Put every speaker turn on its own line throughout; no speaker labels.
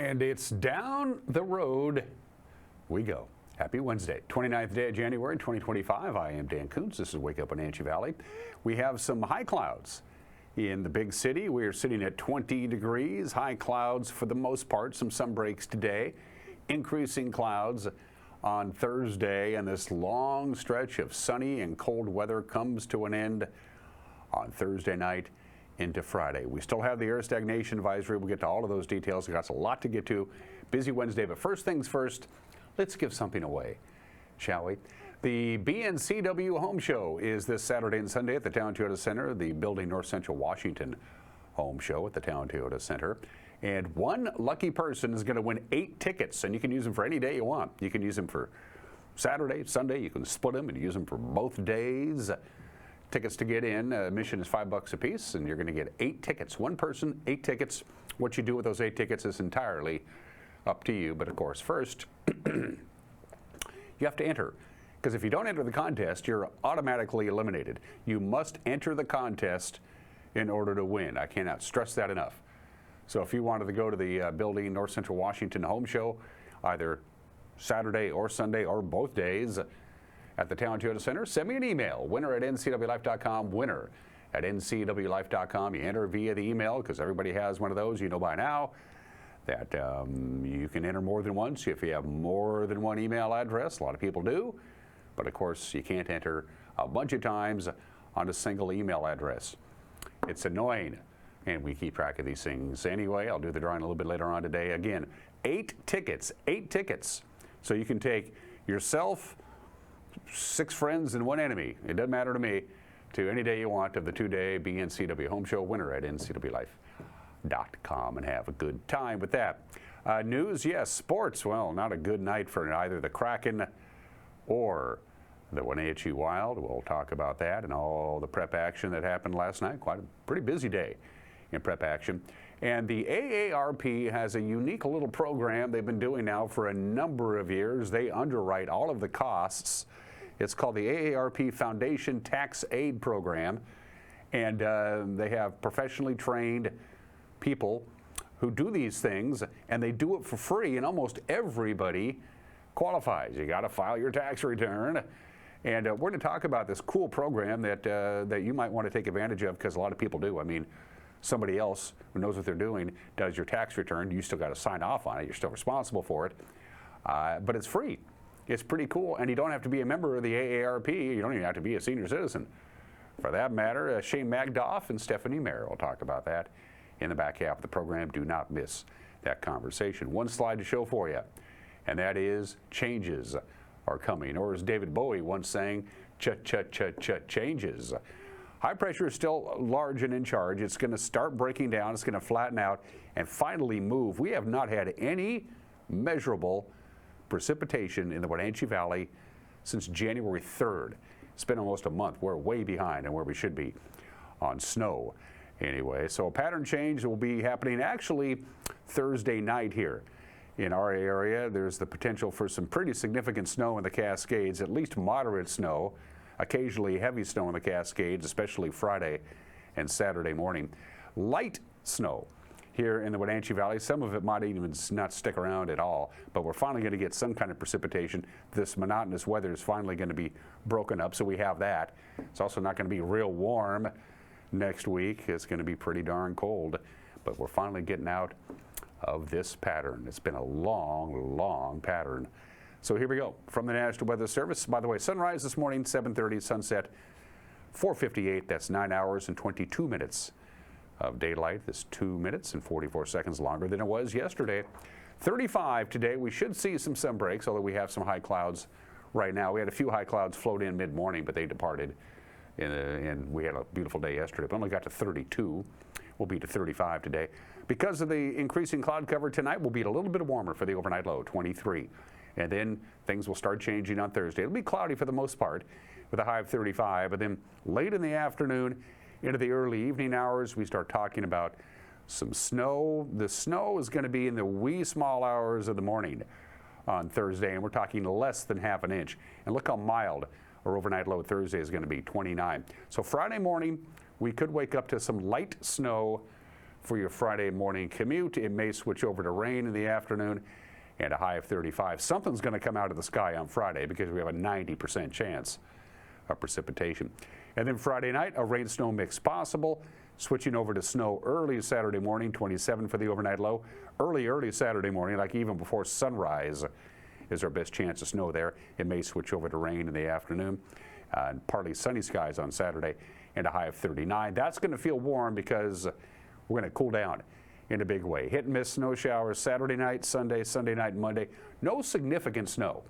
And it's down the road we go. Happy Wednesday, 29th day of January 2025. I am Dan Kuntz. This is Wake Up Wenatchee Valley. We have some high clouds in the big city. We are sitting at 20 degrees. High clouds for the most part. Some sun breaks today. Increasing clouds on Thursday, and this long stretch of sunny and cold weather comes to an end on Thursday night into Friday. We still have the air stagnation advisory. We'll get to all of those details. We've got a lot to get to. Busy Wednesday, but first things first, let's give something away, shall we? The NCW Home Show is this Saturday and Sunday at the Town Toyota Center, the Building North Central Washington Home Show at the Town Toyota Center. And one lucky person is going to win 8 tickets, and you can use them for any day you want. You can use them for Saturday, Sunday. You can split them and use them for both days. Tickets to get in, admission is $5 a piece, and you're going to get 8 tickets. One person, 8 tickets. What you do with those 8 tickets is entirely up to you. But of course, first, you have to enter. Because if you don't enter the contest, you're automatically eliminated. You must enter the contest in order to win. I cannot stress that enough. So if you wanted to go to the Building North Central Washington Home Show, either Saturday or Sunday or both days, at the Town Toyota Center, send me an email, winner@ncwlife.com, winner@ncwlife.com. You enter via the email because everybody has one of those. You know by now that you can enter more than once if you have more than one email address. A lot of people do, but of course you can't enter a bunch of times on a single email address. It's annoying, and we keep track of these things anyway. I'll do the drawing a little bit later on today. Again, 8 tickets, 8 tickets. So you can take yourself, 6 friends and 1 enemy, it doesn't matter to me, to any day you want of the 2-day NCW Home Show, winner@ncwlife.com, and have a good time with that. News, yes, sports, well, not a good night for either the Kraken or the Wenatchee Wild. We'll talk about that and all the prep action that happened last night. Quite a pretty busy day in prep action. And the AARP has a unique little program they've been doing now for a number of years. They underwrite all of the costs. It's called the AARP Foundation Tax Aid Program. And they have professionally trained people who do these things, and they do it for free, and almost everybody qualifies. You got to file your tax return. And we're going to talk about this cool program that you might want to take advantage of, because a lot of people do. I mean, somebody else who knows what they're doing does your tax return. You still got to sign off on it. You're still responsible for it. But it's free. It's pretty cool. And you don't have to be a member of the AARP. You don't even have to be a senior citizen. For that matter, Shane Magdoff and Stephanie Mayer will talk about that in the back half of the program. Do not miss that conversation. One slide to show for you, and that is changes are coming. Or as David Bowie once sang, changes. High pressure is still large and in charge. It's going to start breaking down. It's going to flatten out and finally move. We have not had any measurable precipitation in the Wenatchee Valley since January 3rd. It's been almost a month. We're way behind on where we should be on snow. Anyway, so a pattern change will be happening actually Thursday night here in our area. There's the potential for some pretty significant snow in the Cascades, at least moderate snow. Occasionally heavy snow in the Cascades, especially Friday and Saturday morning. Light snow here in the Wenatchee Valley. Some of it might even not stick around at all, but we're finally going to get some kind of precipitation. This monotonous weather is finally going to be broken up, so we have that. It's also not going to be real warm next week. It's going to be pretty darn cold, but we're finally getting out of this pattern. It's been a long, long pattern. So here we go from the National Weather Service. By the way, sunrise this morning, 7:30, sunset 4:58. That's 9 hours and 22 minutes of daylight. That's 2 minutes and 44 seconds longer than it was yesterday. 35 today. We should see some sun breaks, although we have some high clouds right now. We had a few high clouds float in mid-morning, but they departed. And we had a beautiful day yesterday, but only got to 32. We'll be to 35 today. Because of the increasing cloud cover tonight, we'll be a little bit warmer for the overnight low, 23. And then things will start changing on Thursday. It'll be cloudy for the most part with a high of 35. But then late in the afternoon into the early evening hours, we start talking about some snow. The snow is going to be in the wee small hours of the morning on Thursday, and we're talking less than ½ an inch. And look how mild our overnight low Thursday is going to be, 29. So Friday morning, we could wake up to some light snow for your Friday morning commute. It may switch over to rain in the afternoon and a high of 35. Something's going to come out of the sky on Friday because we have a 90% chance of precipitation. And then Friday night, a rain-snow mix possible, switching over to snow early Saturday morning, 27 for the overnight low. Early Saturday morning, like even before sunrise, is our best chance of snow there. It may switch over to rain in the afternoon. And partly sunny skies on Saturday and a high of 39. That's going to feel warm because we're going to cool down in a big way. Hit and miss snow showers Saturday night, Sunday night, Monday. No significant snow.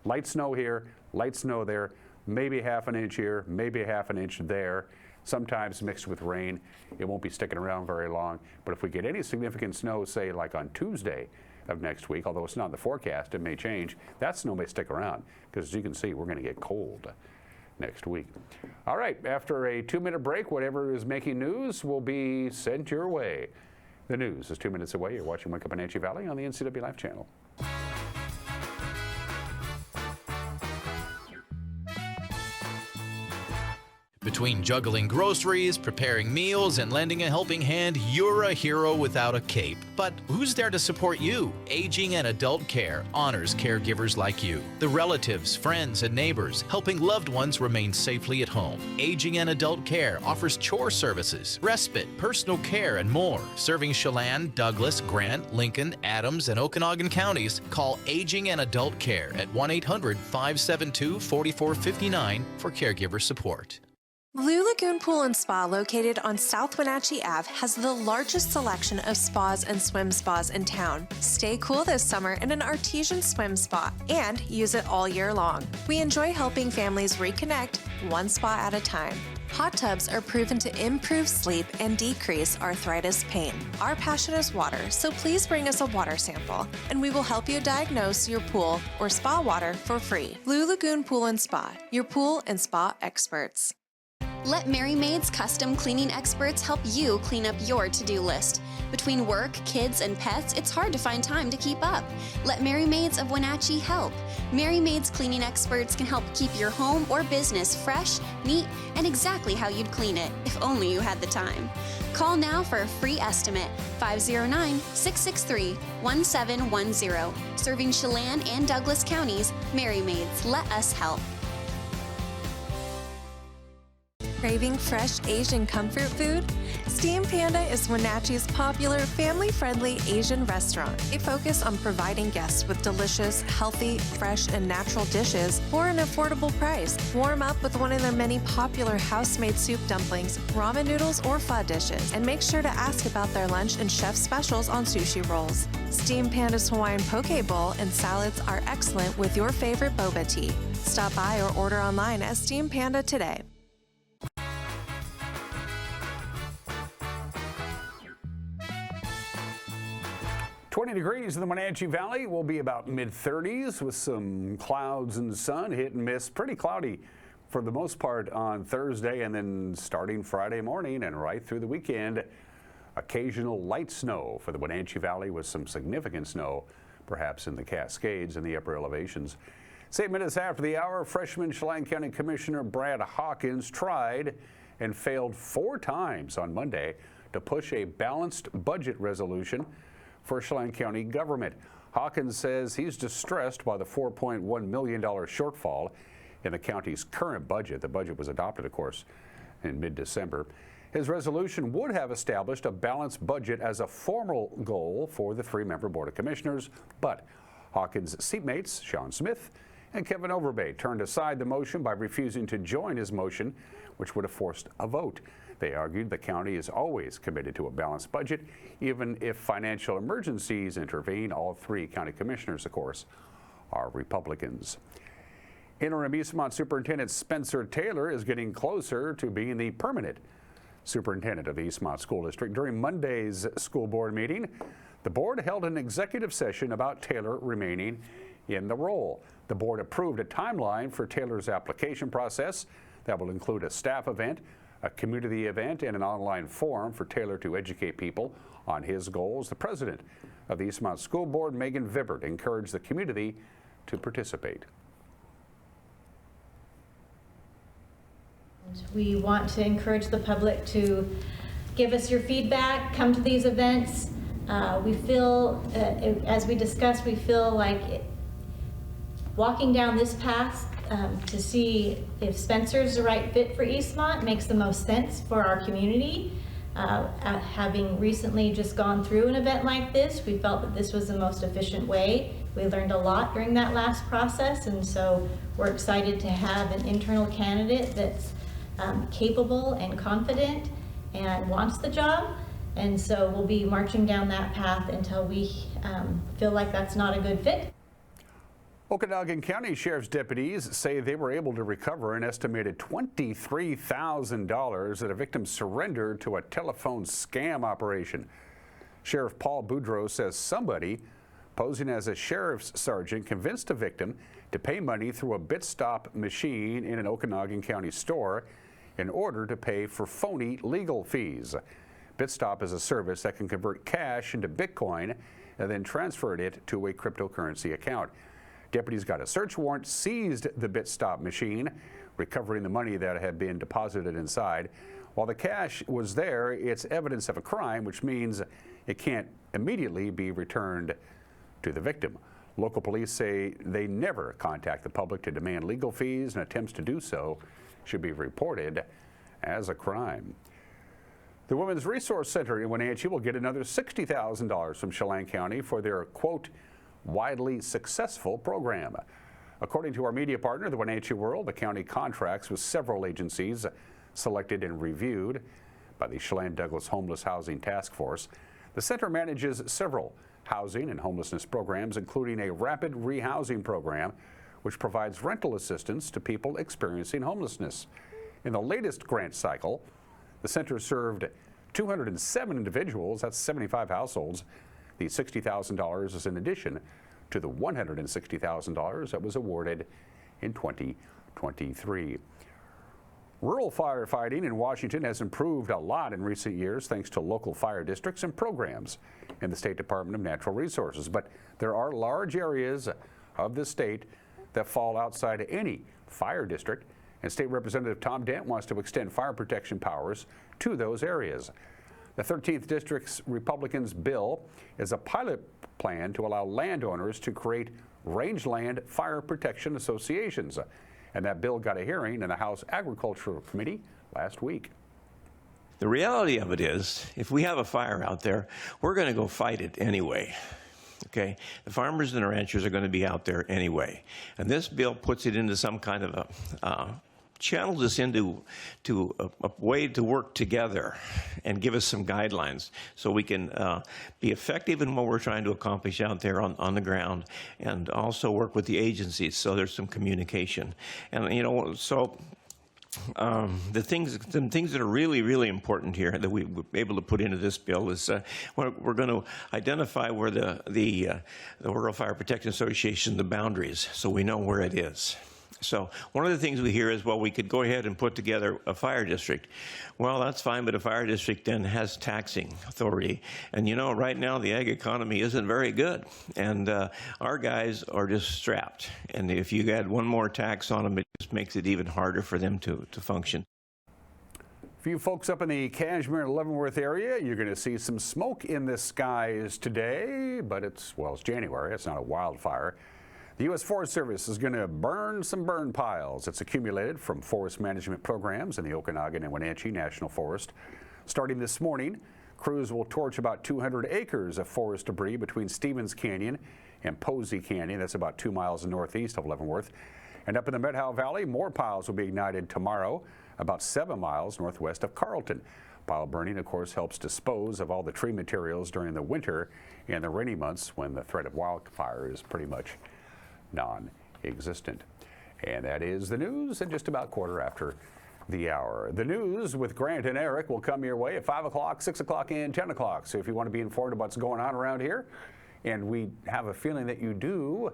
Light snow here, light snow there, maybe half an inch here, maybe a half an inch there. Sometimes mixed with rain. It won't be sticking around very long. But if we get any significant snow, say like on Tuesday of next week, although it's not in the forecast, it may change, that snow may stick around because as you can see, we're going to get cold next week. All right, after a 2-minute break, whatever is making news will be sent your way. The news is 2 minutes away. You're watching Wake Up Wenatchee Valley on the NCWLIFE channel.
Between juggling groceries, preparing meals, and lending a helping hand, you're a hero without a cape. But who's there to support you? Aging and Adult Care honors caregivers like you, the relatives, friends, and neighbors, helping loved ones remain safely at home. Aging and Adult Care offers chore services, respite, personal care, and more. Serving Chelan, Douglas, Grant, Lincoln, Adams, and Okanagan counties, call Aging and Adult Care at 1-800-572-4459 for caregiver support.
Blue Lagoon Pool and Spa, located on South Wenatchee Ave, has the largest selection of spas and swim spas in town. Stay cool this summer in an artesian swim spa and use it all year long. We enjoy helping families reconnect one spa at a time. Hot tubs are proven to improve sleep and decrease arthritis pain. Our passion is water, so please bring us a water sample, and we will help you diagnose your pool or spa water for free. Blue Lagoon Pool and Spa, your pool and spa experts.
Let Mary Maid's custom cleaning experts help you clean up your to-do list. Between work, kids, and pets, it's hard to find time to keep up. Let Mary Maids of Wenatchee help. Mary Maid's cleaning experts can help keep your home or business fresh, neat, and exactly how you'd clean it, if only you had the time. Call now for a free estimate, 509-663-1710. Serving Chelan and Douglas counties, Mary Maids, let us help.
Craving fresh Asian comfort food? Steam Panda is Wenatchee's popular, family-friendly Asian restaurant. They focus on providing guests with delicious, healthy, fresh, and natural dishes for an affordable price. Warm up with one of their many popular house-made soup dumplings, ramen noodles, or pho dishes. And make sure to ask about their lunch and chef specials on sushi rolls. Steam Panda's Hawaiian poke bowl and salads are excellent with your favorite boba tea. Stop by or order online at Steam Panda today.
20 degrees in the Wenatchee Valley. Will be about mid-30s with some clouds and sun, hit and miss. Pretty cloudy for the most part on Thursday, and then starting Friday morning and right through the weekend, occasional light snow for the Wenatchee Valley with some significant snow, perhaps in the Cascades and the upper elevations. 8 minutes after the hour, freshman Chelan County Commissioner Brad Hawkins tried and failed 4 times on Monday to push a balanced budget resolution for Chelan County government. Hawkins says he's distressed by the $4.1 million shortfall in the county's current budget. The budget was adopted, of course, in mid-December. His resolution would have established a balanced budget as a formal goal for the 3-member Board of Commissioners, but Hawkins' seatmates, Sean Smith and Kevin Overbay, turned aside the motion by refusing to join his motion, which would have forced a vote. They argued the county is always committed to a balanced budget, even if financial emergencies intervene. All 3 county commissioners, of course, are Republicans. Interim Eastmont Superintendent Spencer Taylor is getting closer to being the permanent superintendent of the Eastmont School District. During Monday's school board meeting, the board held an executive session about Taylor remaining in the role. The board approved a timeline for Taylor's application process that will include a staff event, a community event, and an online forum for Taylor to educate people on his goals. The president of the Eastmont School Board, Megan Vibbert, encouraged the community to participate.
We want to encourage the public to give us your feedback, come to these events. We feel, as we discussed, we feel like walking down this path to see if Spencer's the right fit for Eastmont makes the most sense for our community. Having recently just gone through an event like this, we felt that this was the most efficient way. We learned a lot during that last process, and so we're excited to have an internal candidate that's capable and confident and wants the job. And so we'll be marching down that path until we feel like that's not a good fit.
Okanagan County Sheriff's deputies say they were able to recover an estimated $23,000 that a victim surrendered to a telephone scam operation. Sheriff Paul Boudreau says somebody posing as a sheriff's sergeant convinced a victim to pay money through a BitStop machine in an Okanagan County store in order to pay for phony legal fees. BitStop is a service that can convert cash into Bitcoin and then transfer it to a cryptocurrency account. Deputies got a search warrant, seized the BitStop machine, recovering the money that had been deposited inside. While the cash was there, it's evidence of a crime, which means it can't immediately be returned to the victim. Local police say they never contact the public to demand legal fees, and attempts to do so should be reported as a crime. The Women's Resource Center in Wenatchee will get another $60,000 from Chelan County for their, quote, widely successful program. According to our media partner, the Wenatchee World, the county contracts with several agencies selected and reviewed by the Chelan Douglas Homeless Housing Task Force. The center manages several housing and homelessness programs, including a rapid rehousing program, which provides rental assistance to people experiencing homelessness. In the latest grant cycle, the center served 207 individuals, that's 75 households. The $60,000 is in addition to the $160,000 that was awarded in 2023. Rural firefighting in Washington has improved a lot in recent years thanks to local fire districts and programs in the State Department of Natural Resources. But there are large areas of the state that fall outside any fire district, and State Representative Tom Dent wants to extend fire protection powers to those areas. The 13th District's Republicans' bill is a pilot plan to allow landowners to create rangeland fire protection associations. And that bill got a hearing in the House Agricultural Committee last week.
The reality of it is, if we have a fire out there, we're going to go fight it anyway. Okay? The farmers and the ranchers are going to be out there anyway. And this bill puts it into some kind of a channels us into a way to work together and give us some guidelines so we can be effective in what we're trying to accomplish out there on the ground, and also work with the agencies so there's some communication. And you know, so the things that are really, really important here that we were able to put into this bill is we're going to identify where the Rural Fire Protection Association, the boundaries, so we know where it is. So one of the things we hear is, well, we could go ahead and put together a fire district. Well, that's fine, but a fire district then has taxing authority. And you know, right now the ag economy isn't very good, and our guys are just strapped. And if you add one more tax on them, it just makes it even harder for them to function.
For you folks up in the Cashmere and Leavenworth area, you're going to see some smoke in the skies today, but it's January. It's not a wildfire. The U.S. Forest Service is going to burn some burn piles. It's accumulated from forest management programs in the Okanagan and Wenatchee National Forest. Starting this morning, crews will torch about 200 acres of forest debris between Stevens Canyon and Posey Canyon. That's about 2 miles northeast of Leavenworth. And up in the Medhow Valley, more piles will be ignited tomorrow, about 7 miles northwest of Carlton. Pile burning, of course, helps dispose of all the tree materials during the winter and the rainy months when the threat of wildfire is pretty much non-existent. And that is the news at just about quarter after the hour. The news with Grant and Eric will come your way at 5 o'clock, 6 o'clock, and 10 o'clock. So if you want to be informed about what's going on around here, and we have a feeling that you do,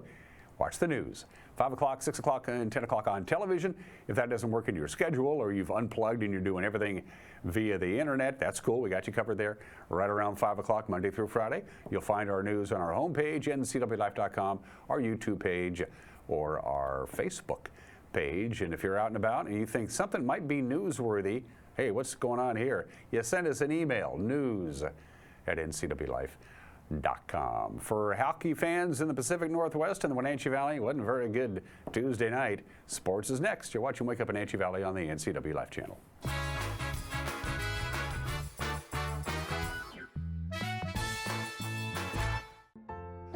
watch the news. 5 o'clock, 6 o'clock, and 10 o'clock on television. If that doesn't work in your schedule, or you've unplugged and you're doing everything via the internet, that's cool. We got you covered there right around 5 o'clock Monday through Friday. You'll find our news on our homepage, NCWLIFE.com, our YouTube page, or our Facebook page. And if you're out and about and you think something might be newsworthy, Hey, what's going on here? You send us an email, news@ncwlife.com. For hockey fans in the Pacific Northwest and the Wenatchee Valley, it wasn't a very good Tuesday night. Sports is next. You're watching Wake Up Wenatchee Valley on the NCW Life channel.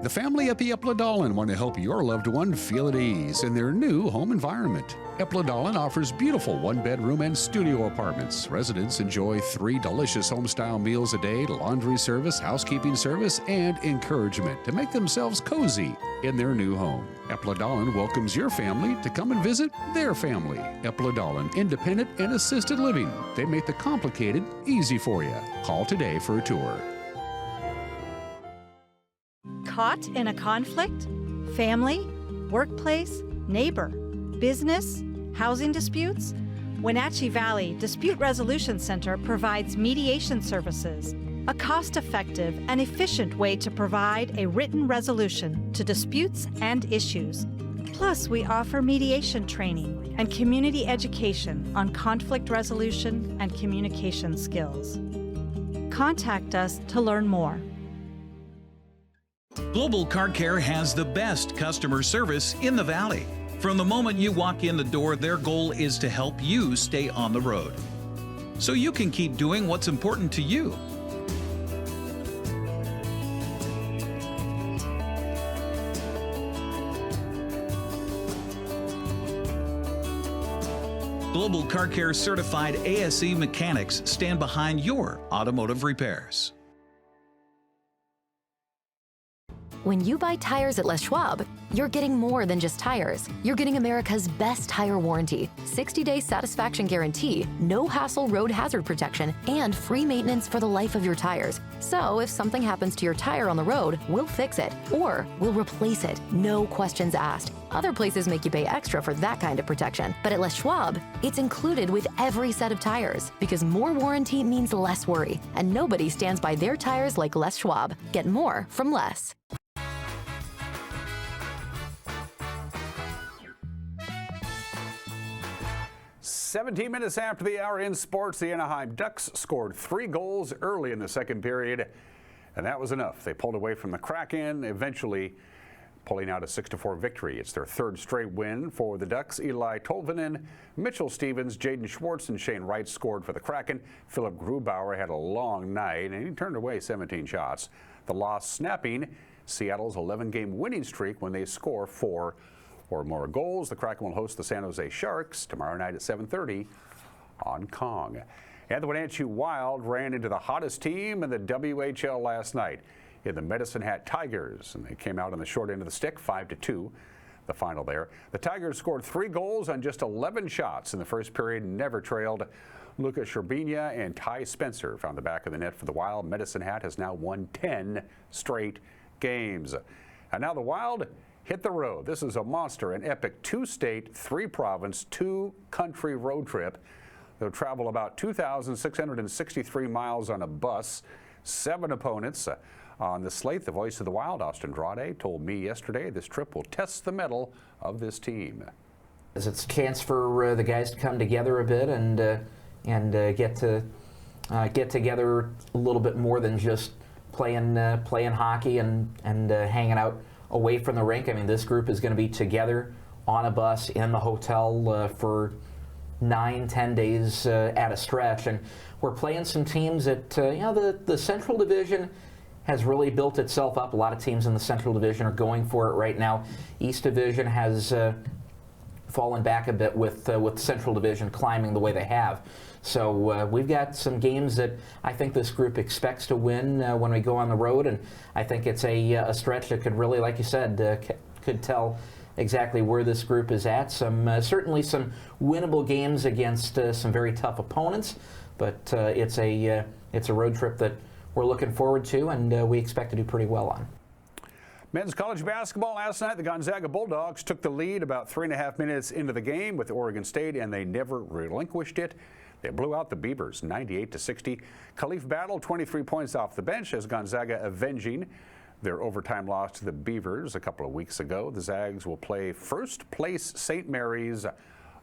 The family at the Epledahlin want to help your loved one feel at ease in their new home environment. Epledahlin offers beautiful one-bedroom and studio apartments. Residents enjoy 3 delicious home-style meals a day, laundry service, housekeeping service, and encouragement to make themselves cozy in their new home. Epledahlin welcomes your family to come and visit their family. Epledahlin Independent and Assisted Living. They make the complicated easy for you. Call today for a tour.
Caught in a conflict? Family, workplace, neighbor, business, housing disputes? Wenatchee Valley Dispute Resolution Center provides mediation services, a cost-effective and efficient way to provide a written resolution to disputes and issues. Plus, we offer mediation training and community education on conflict resolution and communication skills. Contact us to learn more.
Global Car Care has the best customer service in the Valley. From the moment you walk in the door, their goal is to help you stay on the road, so you can keep doing what's important to you. Global Car Care certified ASE mechanics stand behind your automotive repairs.
When you buy tires at Les Schwab, you're getting more than just tires. You're getting America's best tire warranty, 60-day satisfaction guarantee, no hassle road hazard protection, and free maintenance for the life of your tires. So if something happens to your tire on the road, we'll fix it, or we'll replace it, no questions asked. Other places make you pay extra for that kind of protection, but at Les Schwab, it's included with every set of tires, because more warranty means less worry, and nobody stands by their tires like Les Schwab. Get more from less.
17 minutes after the hour in sports, the Anaheim Ducks scored 3 goals early in the second period, and that was enough. They pulled away from the Kraken, eventually pulling out a 6-4 victory. It's their 3rd straight win for the Ducks. Eli Tolvanen, Mitchell Stevens, Jaden Schwartz, and Shane Wright scored for the Kraken. Philip Grubauer had a long night, and he turned away 17 shots. The loss snapping Seattle's 11-game winning streak when they score 4 or more goals. The Kraken will host the San Jose Sharks tomorrow night at 7:30 on Kong. And the Wenatchee Wild ran into the hottest team in the WHL last night in the Medicine Hat Tigers, and they came out on the short end of the stick, 5-2, the final there. The Tigers scored 3 goals on just 11 shots in the first period and never trailed. Lucas Sherbinia and Ty Spencer found the back of the net for the Wild. Medicine Hat has now won 10 straight games. And now the Wild hit the road. This is a monster, an epic 2-state, 3-province, 2-country road trip. They'll travel about 2,663 miles on a bus. 7 opponents on the slate. The voice of the Wild, Austin Drade, told me yesterday this trip will test the mettle of this team.
It's a chance for the guys to come together a bit and get together a little bit more than just playing hockey and hanging out away from the rink. I mean, this group is going to be together on a bus in the hotel for 9-10 days at a stretch, and we're playing some teams that the Central Division has really built itself up. A lot of teams in the Central Division are going for it right now. East Division has fallen back a bit with Central Division climbing the way they have. So we've got some games that I think this group expects to win when we go on the road, and I think it's a stretch that could really, like you said, could tell exactly where this group is at. Certainly some winnable games against some very tough opponents, but it's a road trip that we're looking forward to, and we expect to do pretty well on.
Men's college basketball last night, the Gonzaga Bulldogs took the lead about 3.5 minutes into the game with Oregon State, and they never relinquished it. They blew out the Beavers 98-60. Khalif battled 23 points off the bench as Gonzaga avenging their overtime loss to the Beavers a couple of weeks ago. The Zags will play first place St. Mary's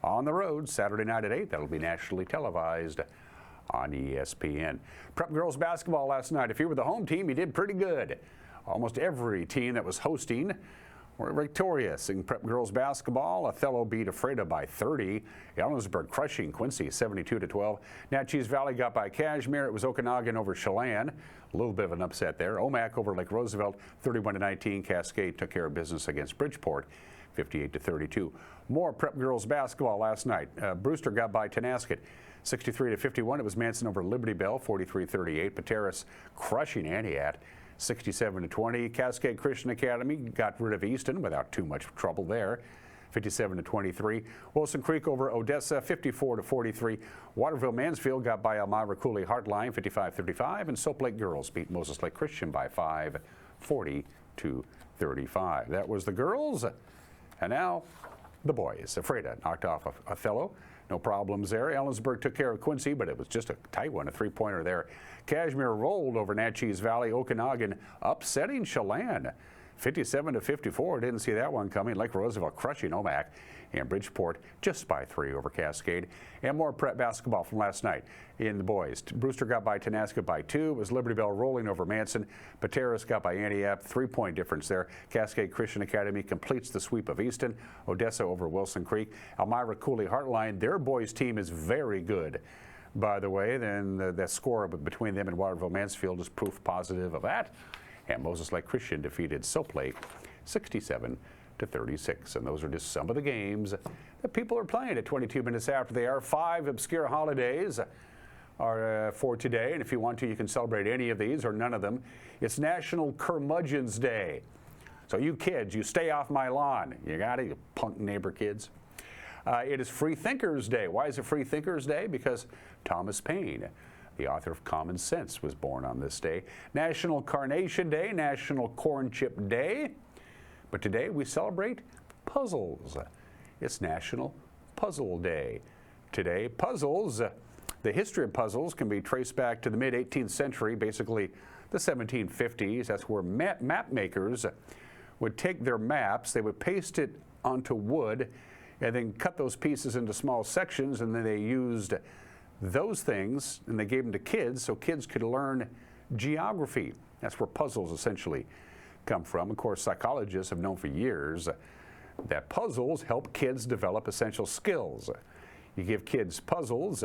on the road Saturday night at 8. That'll be nationally televised on ESPN. Prep girls basketball last night. If you were the home team, you did pretty good. Almost every team that was hosting were victorious. In prep girls basketball, Othello beat Ephrata by 30. Ellensburg crushing Quincy 72-12. Natchez Valley got by Cashmere. It was Okanagan over Chelan. A little bit of an upset there. Omak over Lake Roosevelt 31-19. Cascade took care of business against Bridgeport 58-32. More prep girls basketball last night. Brewster got by Tenasket 63-51. It was Manson over Liberty Bell 43-38. Pateras crushing Aniat 67-20. Cascade Christian Academy got rid of Easton without too much trouble there. 57-23. Wilson Creek over Odessa 54-43. Waterville Mansfield got by Elmira Cooley Heartline 55-35. And Soap Lake girls beat Moses Lake Christian by 5, 40-35. That was the girls. And now the boys. Ephrata knocked off Othello. No problems there. Ellensburg took care of Quincy, but it was just a tight one, a three-pointer there. Cashmere rolled over Natchez Valley. Okanagan upsetting Chelan 57-54. Didn't see that one coming. Lake Roosevelt crushing Omak. And Bridgeport just by 3 over Cascade. And more prep basketball from last night in the boys. Brewster got by Tenasket by 2. It was Liberty Bell rolling over Manson. Pateras got by Antioch. 3-point difference there. Cascade Christian Academy completes the sweep of Easton. Odessa over Wilson Creek. Elmira Cooley Heartline. Their boys team is very good, by the way. Then the score between them and Waterville Mansfield is proof positive of that. And Moses Lake Christian defeated Soap Lake 67-36. And those are just some of the games that people are playing at 22 minutes after they are. 5 obscure holidays are for today. And if you want to, you can celebrate any of these or none of them. It's National Curmudgeon's Day. So you kids, you stay off my lawn. You got it, you punk neighbor kids. It is Free Thinkers Day. Why is it Free Thinkers Day? Because Thomas Paine, the author of Common Sense, was born on this day. National Carnation Day, National Corn Chip Day. But today we celebrate puzzles. It's National Puzzle Day. Today, puzzles, the history of puzzles can be traced back to the mid-18th century, basically the 1750s. That's where map makers would take their maps, they would paste it onto wood, and then cut those pieces into small sections, and then they used those things and they gave them to kids so kids could learn geography. That's where puzzles essentially come from. Of course, psychologists have known for years that puzzles help kids develop essential skills. You give kids puzzles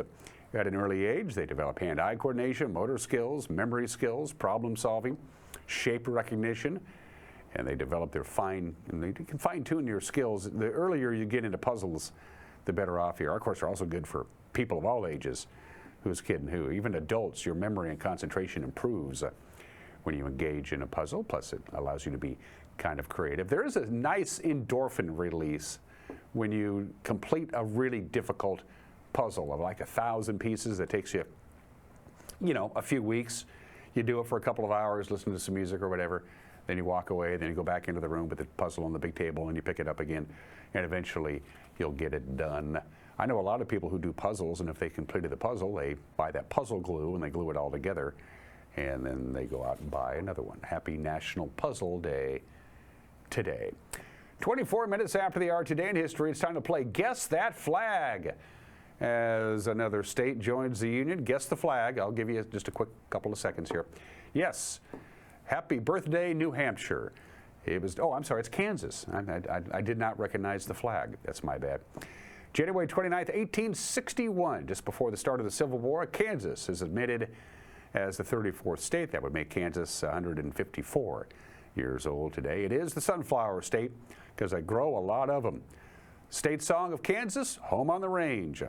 at an early age, they develop hand-eye coordination, motor skills, memory skills, problem solving, shape recognition, and they develop their they can fine-tune your skills. The earlier you get into puzzles, the better off you are. Of course, they're also good for people of all ages. Who's kidding who? Even adults, your memory and concentration improves when you engage in a puzzle. Plus, it allows you to be kind of creative. There is a nice endorphin release when you complete a really difficult puzzle of like 1,000 pieces that takes you, a few weeks. You do it for a couple of hours, listen to some music or whatever. Then you walk away, then you go back into the room with the puzzle on the big table and you pick it up again, and eventually you'll get it done. I know a lot of people who do puzzles, and if they completed the puzzle, they buy that puzzle glue and they glue it all together, and then they go out and buy another one. Happy National Puzzle Day today. 24 minutes after the hour today in history, it's time to play Guess That Flag. As another state joins the union, guess the flag. I'll give you just a quick couple of seconds here. Yes. Happy birthday, New Hampshire. It was, oh, I'm sorry, it's Kansas. I did not recognize the flag. That's my bad. January 29th, 1861, just before the start of the Civil War, Kansas is admitted as the 34th state. That would make Kansas 154 years old today. It is the sunflower state because I grow a lot of them. State song of Kansas, Home on the Range.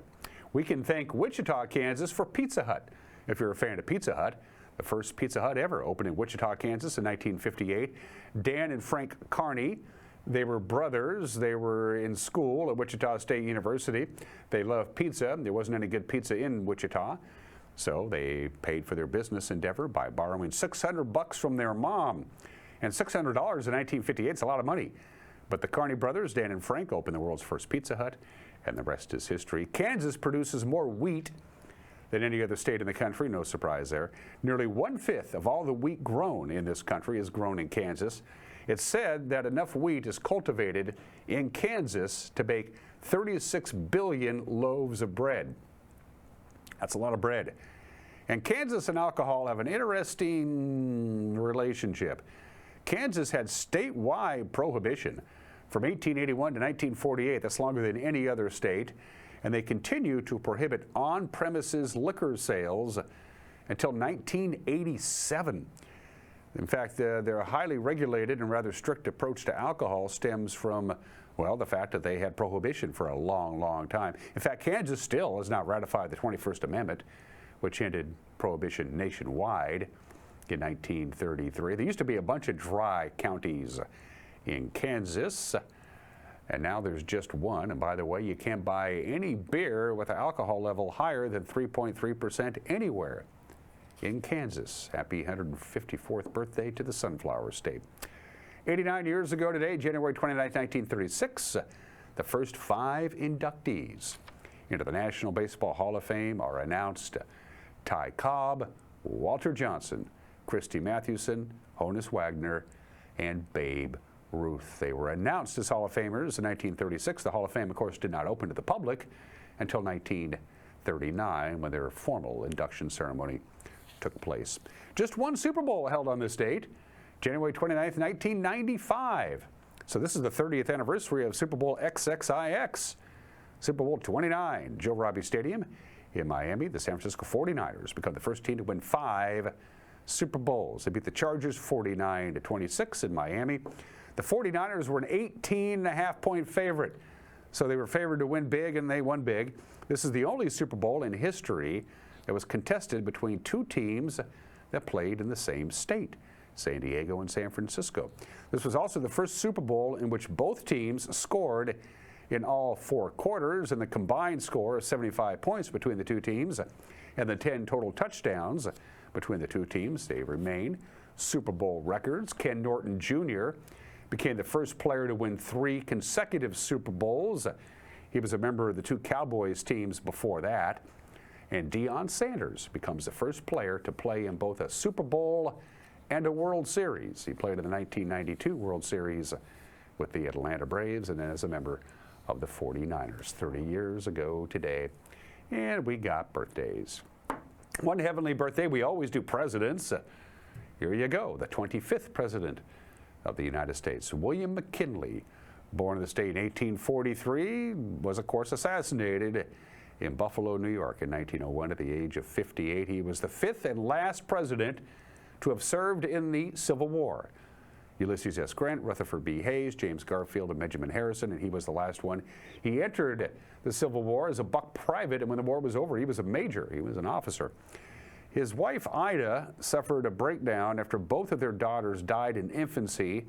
We can thank Wichita, Kansas for Pizza Hut. If you're a fan of Pizza Hut, the first Pizza Hut ever opened in Wichita, Kansas in 1958. Dan and Frank Carney, they were brothers. They were in school at Wichita State University. They loved pizza. There wasn't any good pizza in Wichita, so they paid for their business endeavor by borrowing $600 from their mom. And $600 in 1958 is a lot of money. But the Carney brothers, Dan and Frank, opened the world's first Pizza Hut, and the rest is history. Kansas produces more wheat than any other state in the country, no surprise there. Nearly 1/5 of all the wheat grown in this country is grown in Kansas. It's said that enough wheat is cultivated in Kansas to bake 36 billion loaves of bread. That's a lot of bread. And Kansas and alcohol have an interesting relationship. Kansas had statewide prohibition from 1881 to 1948. That's longer than any other state. And they continue to prohibit on-premises liquor sales until 1987. In fact, their highly regulated and rather strict approach to alcohol stems from, well, the fact that they had prohibition for a long, long time. In fact, Kansas still has not ratified the 21st Amendment, which ended prohibition nationwide in 1933. There used to be a bunch of dry counties in Kansas, and now there's just one. And by the way, you can't buy any beer with an alcohol level higher than 3.3% anywhere in Kansas. Happy 154th birthday to the Sunflower State. 89 years ago today, January 29, 1936, the first 5 inductees into the National Baseball Hall of Fame are announced. Ty Cobb, Walter Johnson, Christy Mathewson, Honus Wagner, and Babe Ruth. They were announced as Hall of Famers in 1936. The Hall of Fame, of course, did not open to the public until 1939 when their formal induction ceremony took place. Just one Super Bowl held on this date, January 29th, 1995. So this is the 30th anniversary of Super Bowl XXIX. Super Bowl 29, Joe Robbie Stadium in Miami. The San Francisco 49ers become the first team to win 5 Super Bowls. They beat the Chargers 49-26 in Miami. The 49ers were an 18.5-point favorite. So they were favored to win big, and they won big. This is the only Super Bowl in history that was contested between 2 teams that played in the same state, San Diego and San Francisco. This was also the first Super Bowl in which both teams scored in all 4 quarters, and the combined score of 75 points between the 2 teams and the 10 total touchdowns between the 2 teams. They remain Super Bowl records. Ken Norton Jr. became the first player to win 3 consecutive Super Bowls. He was a member of the 2 Cowboys teams before that. And Deion Sanders becomes the first player to play in both a Super Bowl and a World Series. He played in the 1992 World Series with the Atlanta Braves and then as a member of the 49ers 30 years ago today. And we got birthdays. One heavenly birthday. We always do presidents. Here you go, the 25th president of the United States, William McKinley, born in the state in 1843, was of course assassinated in Buffalo, New York in 1901 at the age of 58. He was the 5th and last president to have served in the Civil War. Ulysses S. Grant, Rutherford B. Hayes, James Garfield, and Benjamin Harrison, and he was the last one. He entered the Civil War as a buck private, and when the war was over, he was a major. He was an officer. His wife, Ida, suffered a breakdown after both of their daughters died in infancy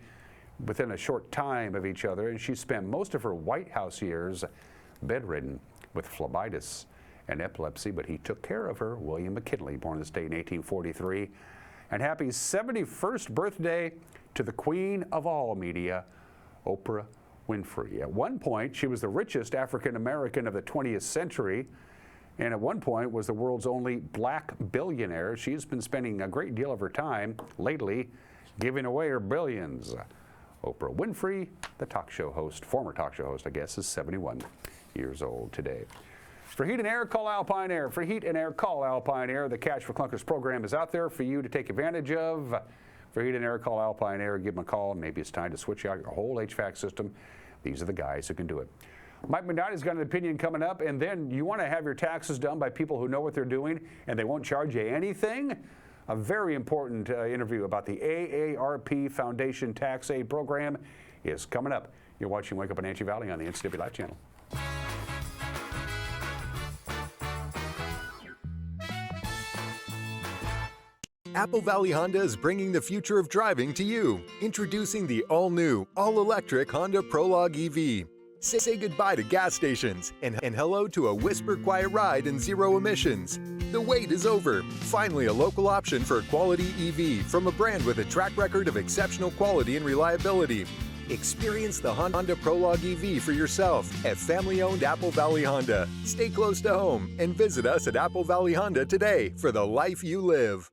within a short time of each other, and she spent most of her White House years bedridden with phlebitis and epilepsy, but he took care of her. William McKinley, born in the state in 1843. And happy 71st birthday to the queen of all media, Oprah Winfrey. At one point, she was the richest African American of the 20th century, and at one point was the world's only black billionaire. She's been spending a great deal of her time lately giving away her billions. Oprah Winfrey, the talk show host, former talk show host, I guess, is 71 years old today. For Heat and Air, call Alpine Air. For Heat and Air, call Alpine Air. The Cash for Clunkers program is out there for you to take advantage of. For Heat and Air, call Alpine Air. Give them a call. Maybe it's time to switch out your whole HVAC system. These are the guys who can do it. Mike McKnight's got an opinion coming up, and then you want to have your taxes done by people who know what they're doing and they won't charge you anything? A very important interview about the AARP Foundation Tax Aid Program is coming up. You're watching Wake Up in Wenatchee Valley on the NCWLIFE channel.
Apple Valley Honda is bringing the future of driving to you. Introducing the all-new, all-electric Honda Prologue EV. Say goodbye to gas stations and hello to a whisper-quiet ride and zero emissions. The wait is over. Finally, a local option for a quality EV from a brand with a track record of exceptional quality and reliability. Experience the Honda Prologue EV for yourself at family-owned Apple Valley Honda. Stay close to home and visit us at Apple Valley Honda today for the life you live.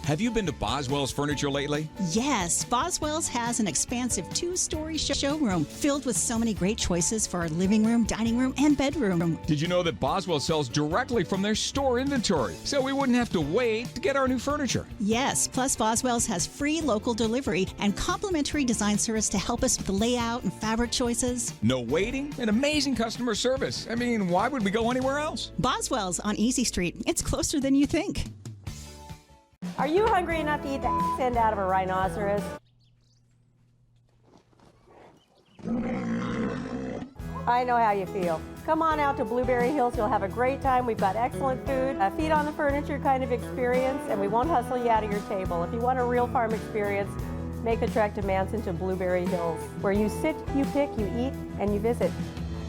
Have you been to Boswell's Furniture lately?
Yes, Boswell's has an expansive 2-story showroom filled with so many great choices for our living room, dining room, and bedroom.
Did you know that Boswell sells directly from their store inventory, so we wouldn't have to wait to get our new furniture?
Yes, plus Boswell's has free local delivery and complimentary design service to help us with the layout and fabric choices.
No waiting and amazing customer service. I mean, why would we go anywhere else?
Boswell's on Easy Street. It's closer than you think.
Are you hungry enough to eat the end out of a rhinoceros? I know how you feel. Come on out to Blueberry Hills. You'll have a great time. We've got excellent food, a feet on the furniture kind of experience, and we won't hustle you out of your table. If you want a real farm experience, make the trek to Manson to Blueberry Hills, where you sit, you pick, you eat, and you visit.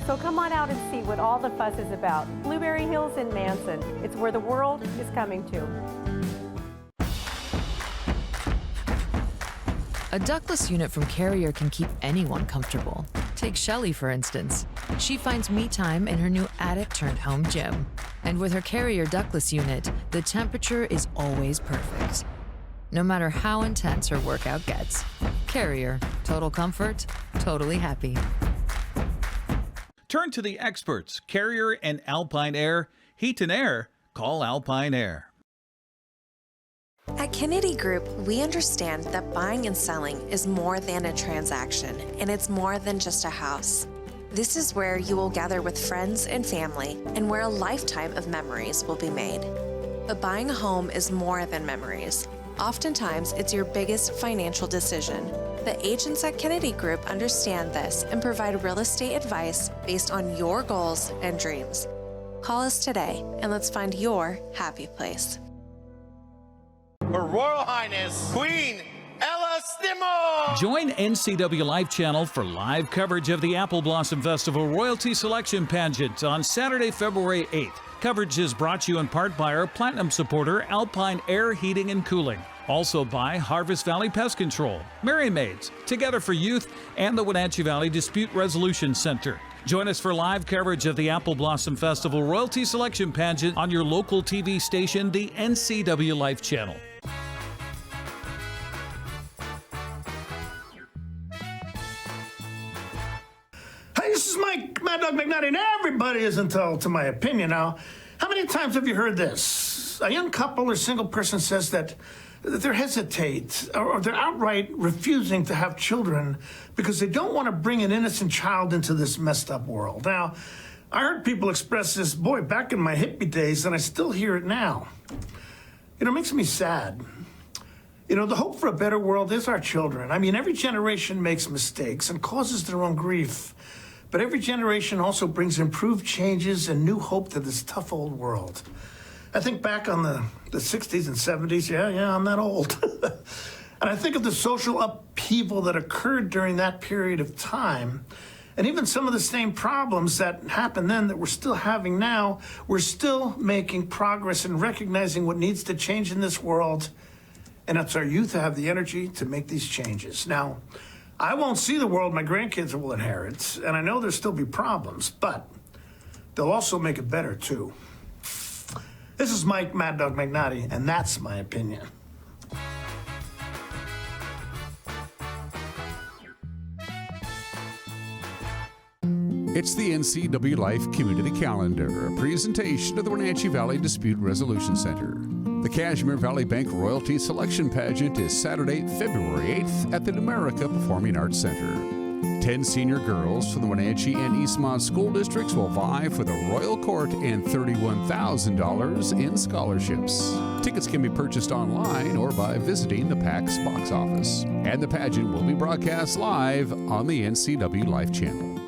So come on out and see what all the fuss is about. Blueberry Hills in Manson. It's where the world is coming to.
A ductless unit from Carrier can keep anyone comfortable. Take Shelly, for instance. She finds me time in her new attic-turned-home gym. And with her Carrier ductless unit, the temperature is always perfect. No matter how intense her workout gets. Carrier. Total comfort, totally happy.
Turn to the experts, Carrier and Alpine Air. Heat and air, call Alpine Air.
At Kennedy Group, we understand that buying and selling is more than a transaction, and it's more than just a house. This is where you will gather with friends and family, and where a lifetime of memories will be made. But buying a home is more than memories. Oftentimes, it's your biggest financial decision. The agents at Kennedy Group understand this and provide real estate advice based on your goals and dreams. Call us today, and let's find your happy place.
Her Royal Highness, Queen Ella Stimo!
Join NCWLIFE channel for live coverage of the Apple Blossom Festival Royalty Selection Pageant on Saturday, February 8th. Coverage is brought to you in part by our Platinum supporter, Alpine Air Heating and Cooling. Also by Harvest Valley Pest Control, Merry Maids, Together for Youth, and the Wenatchee Valley Dispute Resolution Center. Join us for live coverage of the Apple Blossom Festival Royalty Selection Pageant on your local TV station, the NCWLIFE channel.
Hey, this is Mike Mad Dog McNutty, and everybody is entitled to my opinion. Now, how many times have you heard this? A young couple or single person says that they hesitate or they're outright refusing to have children because they don't want to bring an innocent child into this messed up world. Now, I heard people express this, boy, back in my hippie days, and I still hear it now. You know, it makes me sad. You know, the hope for a better world is our children. I mean, every generation makes mistakes and causes their own grief. But every generation also brings improved changes and new hope to this tough old world. I think back on the 60s and 70s. Yeah, I'm that old. And I think of the social upheaval that occurred during that period of time. And even some of the same problems that happened then that we're still having now, we're still making progress in recognizing what needs to change in this world. And it's our youth that have the energy to make these changes. Now, I won't see the world my grandkids will inherit, and I know there'll still be problems, but they'll also make it better, too. This is Mike Mad Dog McNutty, and that's my opinion.
It's the NCWLIFE Community Calendar, a presentation of the Wenatchee Valley Dispute Resolution Center. The Cashmere Valley Bank Royalty Selection Pageant is Saturday, February 8th at the Numerica Performing Arts Center. 10 senior girls from the Wenatchee and Eastmont school districts will vie for the Royal Court and $31,000 in scholarships. Tickets can be purchased online or by visiting the PAX box office. And the pageant will be broadcast live on the NCWLIFE channel.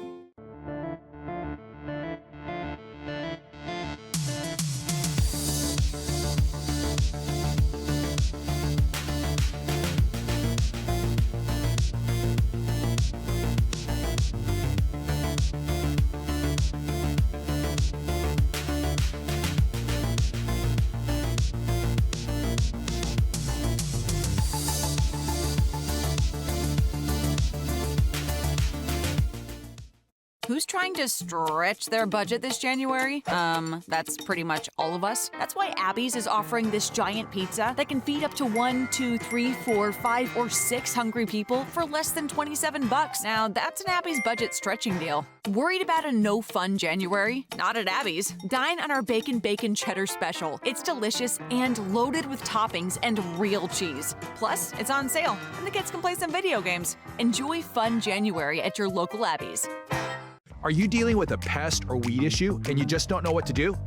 Who's trying to stretch their budget this January? That's pretty much all of us. That's why Abby's is offering this giant pizza that can feed up to 1, 2, 3, 4, 5, or 6 hungry people for less than $27. Now, that's an Abby's budget stretching deal. Worried about a no-fun January? Not at Abby's. Dine on our Bacon Cheddar Special. It's delicious and loaded with toppings and real cheese. Plus, it's on sale, and the kids can play some video games. Enjoy fun January at your local Abby's.
Are you dealing with a pest or weed issue and you just don't know what to do?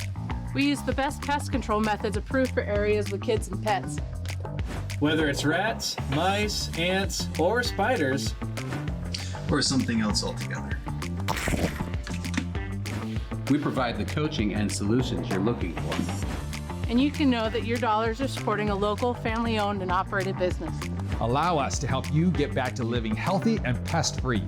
We use the best pest control methods approved for areas with kids and pets.
Whether it's rats, mice, ants, or spiders,
or something else altogether.
We provide the coaching and solutions you're looking for.
And you can know that your dollars are supporting a local, family-owned and operated business.
Allow us to help you get back to living healthy and pest-free.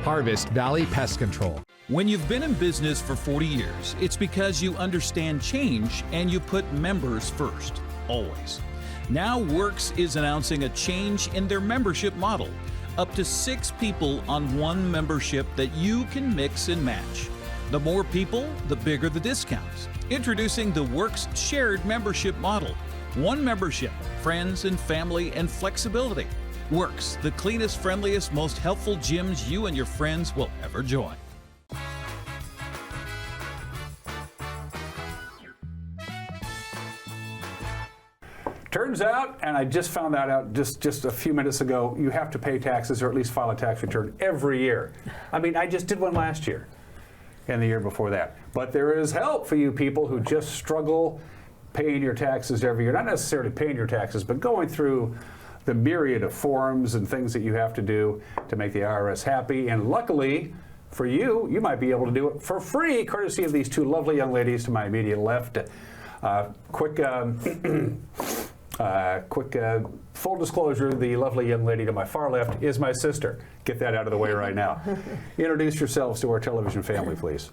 Harvest Valley Pest Control.
When you've been in business for 40 years, it's because you understand change and you put members first, always. Now Works is announcing a change in their membership model. Up to 6 people on one membership that you can mix and match. The more people, the bigger the discounts. Introducing the Works shared membership model. One membership, friends and family and flexibility. Works, the cleanest, friendliest, most helpful gyms you and your friends will ever join.
Turns out, and I just found that out just a few minutes ago, you have to pay taxes or at least file a tax return every year. I mean, I just did one last year and the year before that. But there is help for you people who just struggle paying your taxes every year. Not necessarily paying your taxes, but going through the myriad of forms and things that you have to do to make the IRS happy. And luckily for you, you might be able to do it for free, courtesy of these 2 lovely young ladies to my immediate left. Quick full disclosure, the lovely young lady to my far left is my sister. Get that out of the way right now. Introduce yourselves to our television family, please.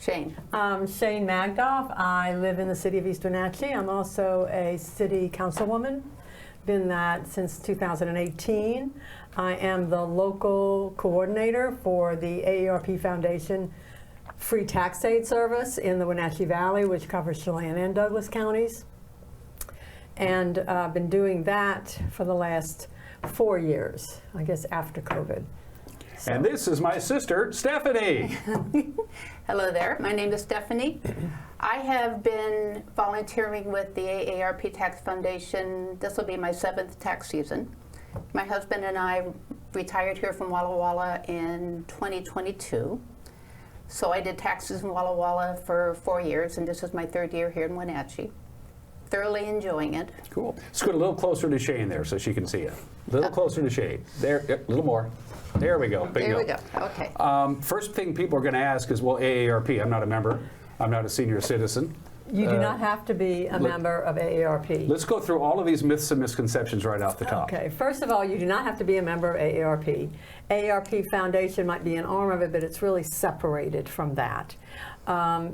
Shane. Shane Magdoff. I live in the city of East Wenatchee. I'm also a city councilwoman. Been that since 2018. I am the local coordinator for the AARP Foundation free tax aid service in the Wenatchee Valley, which covers Chelan and Douglas counties. And I've been doing that for the last 4 years, I guess after COVID. So.
And this is my sister, Stephanie.
Hello there, my name is Stephanie. I have been volunteering with the AARP Tax Foundation. This will be my 7th tax season. My husband and I retired here from Walla Walla in 2022. So I did taxes in Walla Walla for 4 years, and this is my 3rd year here in Wenatchee. Thoroughly enjoying it.
Cool. Scoot a little closer to Shane there so she can see you. A little closer to Shane. There, a little more. There we go. Bingo.
There we go. Okay.
First thing people are going to ask is, well, AARP, I'm not a member. I'm not a senior citizen.
You do not have to be a member of AARP.
Let's go through all of these myths and misconceptions right off the top.
Okay. First of all, you do not have to be a member of AARP. AARP Foundation might be an arm of it, but it's really separated from that.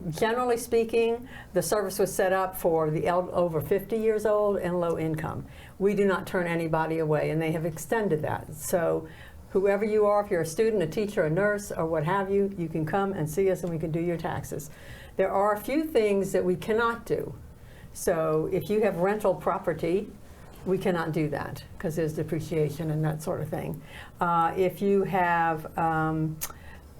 Generally speaking, the service was set up for the over 50 years old and low income. We do not turn anybody away, and they have extended that. So whoever you are, if you're a student, a teacher, a nurse, or what have you, you can come and see us and we can do your taxes. There are a few things that we cannot do. So if you have rental property, we cannot do that because there's depreciation and that sort of thing. If you have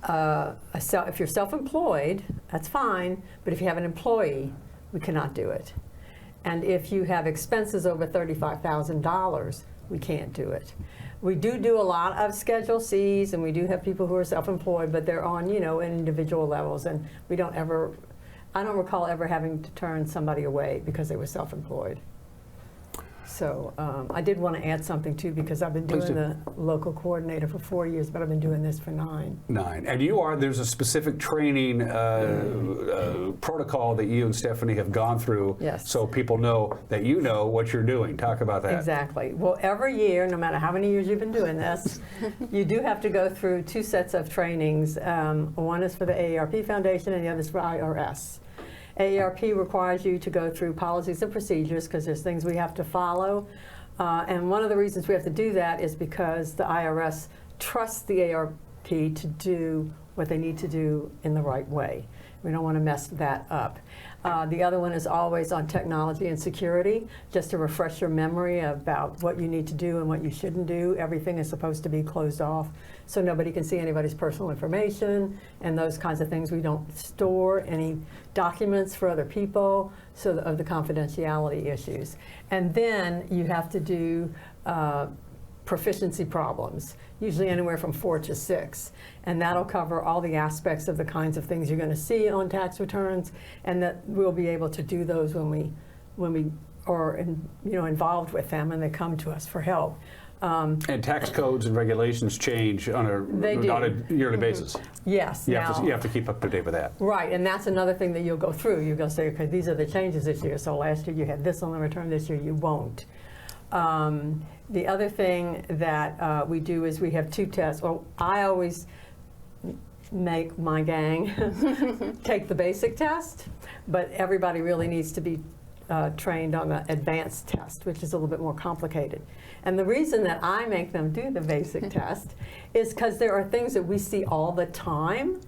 if you're self-employed, that's fine, but if you have an employee, we cannot do it. And if you have expenses over $35,000, we can't do it. We do a lot of Schedule Cs, and we do have people who are self-employed, but they're on, individual levels, and I don't recall ever having to turn somebody away because they were self-employed. So I did want to add something too, because I've been doing the local coordinator for 4 years, but I've been doing this for 9.
9. And there's a specific training protocol that you and Stephanie have gone through,
yes,
so people know that you know what you're doing. Talk about that.
Exactly. Well, every year, no matter how many years you've been doing this, you do have to go through 2 sets of trainings. One is for the AARP Foundation and the other is for IRS. AARP requires you to go through policies and procedures because there's things we have to follow. And one of the reasons we have to do that is because the IRS trusts the to do what they need to do in the right way. We don't want to mess that up. The other one is always on technology and security, just to refresh your memory about what you need to do and what you shouldn't do. Everything is supposed to be closed off so nobody can see anybody's personal information and those kinds of things. We don't store any documents for other people, so of the confidentiality issues. And then you have to do proficiency problems, usually anywhere from 4 to 6. And that'll cover all the aspects of the kinds of things you're going to see on tax returns, and that we'll be able to do those when we are involved with them and they come to us for help.
And tax codes and regulations change on a yearly basis.
Yes.
You have to keep up to date with that.
Right, and that's another thing that you'll go through. You're going to say, okay, these are the changes this year. So last year you had this on the return, this year you won't. The other thing that we do is we have 2 tests. Well, I always make my gang take the basic test, but everybody really needs to be trained on the advanced test, which is a little bit more complicated. And the reason that I make them do the basic test is because there are things that we see all the time,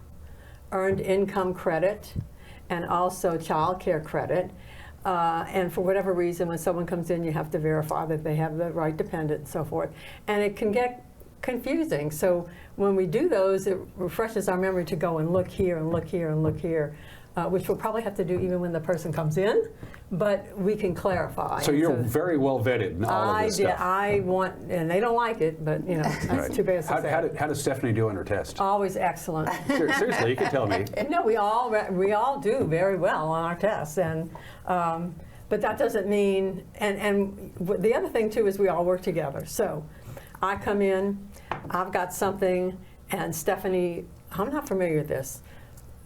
earned income credit and also child care credit. And for whatever reason, when someone comes in, you have to verify that they have the right dependent and so forth. And it can get confusing. So when we do those, it refreshes our memory to go and look here and look here and look here, which we'll probably have to do even when the person comes in, but we can clarify.
So you're very well vetted in all of this stuff.
I want, and they don't like it, but that's too bad to say.
How does Stephanie do on her test?
Always excellent.
Seriously, you can tell me.
No, we all do very well on our tests, and but that doesn't mean. And the other thing too is we all work together. So I come in, I've got something, and Stephanie, I'm not familiar with this.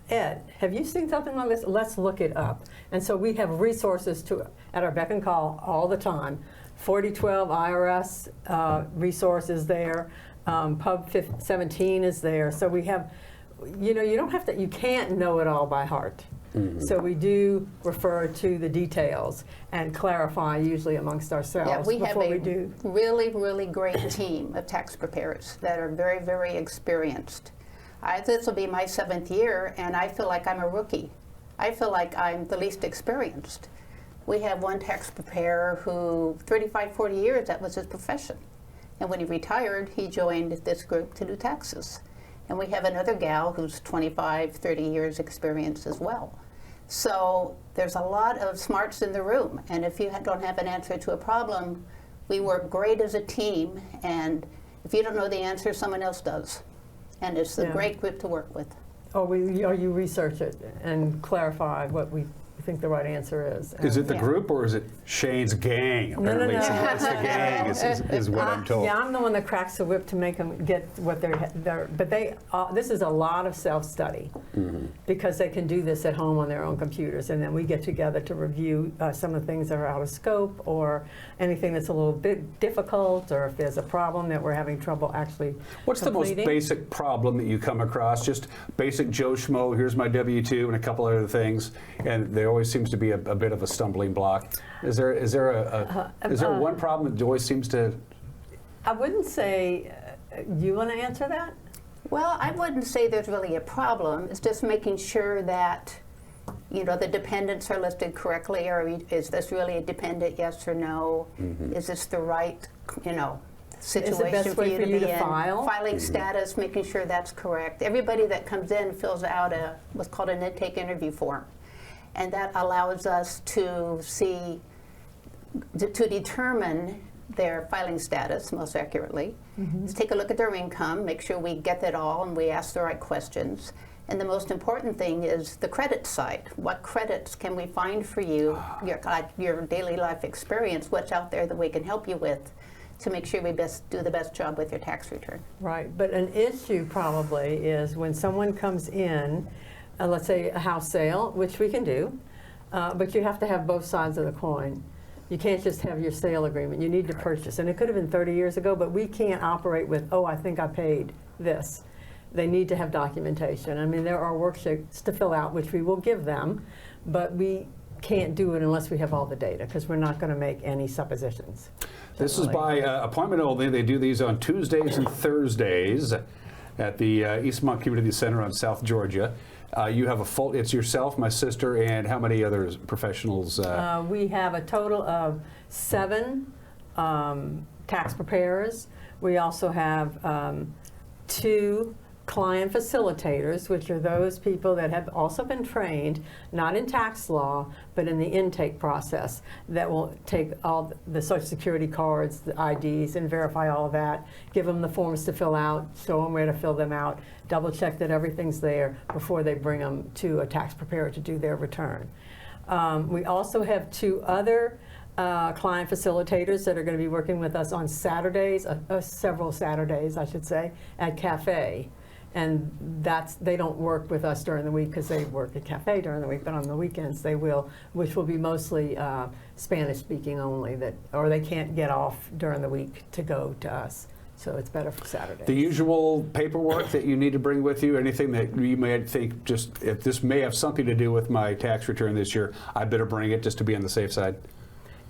Ed, have you seen something like this? Let's look it up. And so we have resources at our beck and call all the time. 4012 IRS resources there. Pub 17 is there. So we have, you don't have to, you can't know it all by heart. Mm-hmm. So we do refer to the details and clarify usually amongst ourselves.
Yeah, we have
a
really, really great team of tax preparers that are very, very experienced. This will be my 7th year, and I feel like I'm a rookie. I feel like I'm the least experienced. We have one tax preparer who, 35, 40 years, that was his profession. And when he retired, he joined this group to do taxes. And we have another gal who's 25, 30 years experience as well. So there's a lot of smarts in the room. And if you don't have an answer to a problem, we work great as a team. And if you don't know the answer, someone else does. And it's a great group to work with.
Or you research it and clarify what we think the right answer is.
Is it the group or is it Shane's gang? Apparently
no.
It's the gang is what I'm told.
Yeah, I'm the one that cracks the whip to make them get what they're but this is a lot of self-study because they can do this at home on their own computers, and then we get together to review some of the things that are out of scope or anything that's a little bit difficult, or if there's a problem that we're having trouble actually
What's
completing.
the most basic problem that you come across? Just basic Joe Schmo, here's my W-2 and a couple other things, and there always seems to be a bit of a stumbling block. Is there one problem that always seems to?
I wouldn't say. You want to answer that?
Well, I wouldn't say there's really a problem. It's just making sure that the dependents are listed correctly, or is this really a dependent, yes or no? Is this the right situation for you to be in? Filing status, making sure that's correct. Everybody that comes in fills out what's called an intake interview form. And that allows us to determine their filing status most accurately. Let's take a look at their income, make sure we get that all and we ask the right questions. And the most important thing is the credit side. What credits can we find for you, your daily life experience, what's out there that we can help you with to make sure we do the best job with your tax return.
Right, but an issue probably is when someone comes in, let's say a house sale, which we can do, but you have to have both sides of the coin. You can't just have your sale agreement. You need to purchase. And it could have been 30 years ago, but we can't operate with, oh, I think I paid this. They need to have documentation. I mean, there are worksheets to fill out, which we will give them, but we can't do it unless we have all the data, because we're not going to make any suppositions.
This is by appointment only. They do these on Tuesdays and Thursdays. at the Eastmont Community Center on South Georgia. You have it's yourself, my sister, and how many other professionals?
We have a total of 7 tax preparers. We also have 2 client facilitators, which are those people that have also been trained, not in tax law, but in the intake process, that will take all the Social Security cards, the IDs, and verify all of that, give them the forms to fill out, show them where to fill them out, double check that everything's there before they bring them to a tax preparer to do their return. We also have 2 other client facilitators that are going to be working with us on Saturdays, several Saturdays, I should say, at Cafe. And they don't work with us during the week because they work at Cafe during the week, but on the weekends they will, which will be mostly Spanish speaking only, or they can't get off during the week to go to us. So it's better for Saturday.
The usual paperwork that you need to bring with you, anything that you may think, just if this may have something to do with my tax return this year, I better bring it just to be on the safe side?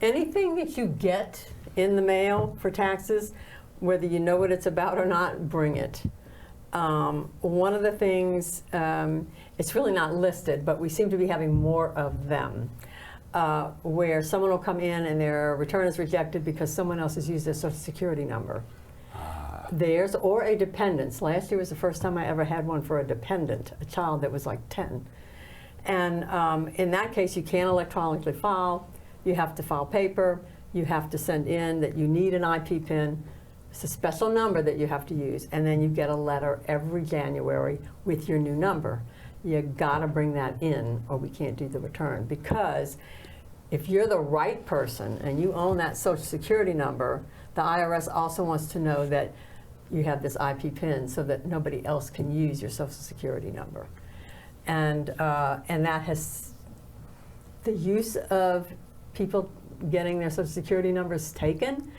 Anything
that you get in the mail for taxes, whether you know what it's about or not, bring it. One of the things, it's really not listed, but we seem to be having more of them, where someone will come in and their return is rejected because someone else has used their Social Security number. Theirs or a dependent's. Last year was the first time I ever had one for a dependent, a child that was like 10. And in that case, you can't electronically file. You have to file paper. You have to send in that you need an IP PIN. It's a special number that you have to use, and then you get a letter every January with your new number. You gotta bring that in or we can't do the return, because if you're the right person and you own that Social Security number, the IRS also wants to know that you have this IP PIN so that nobody else can use your Social Security number. And that has, the use of people getting their Social Security numbers taken,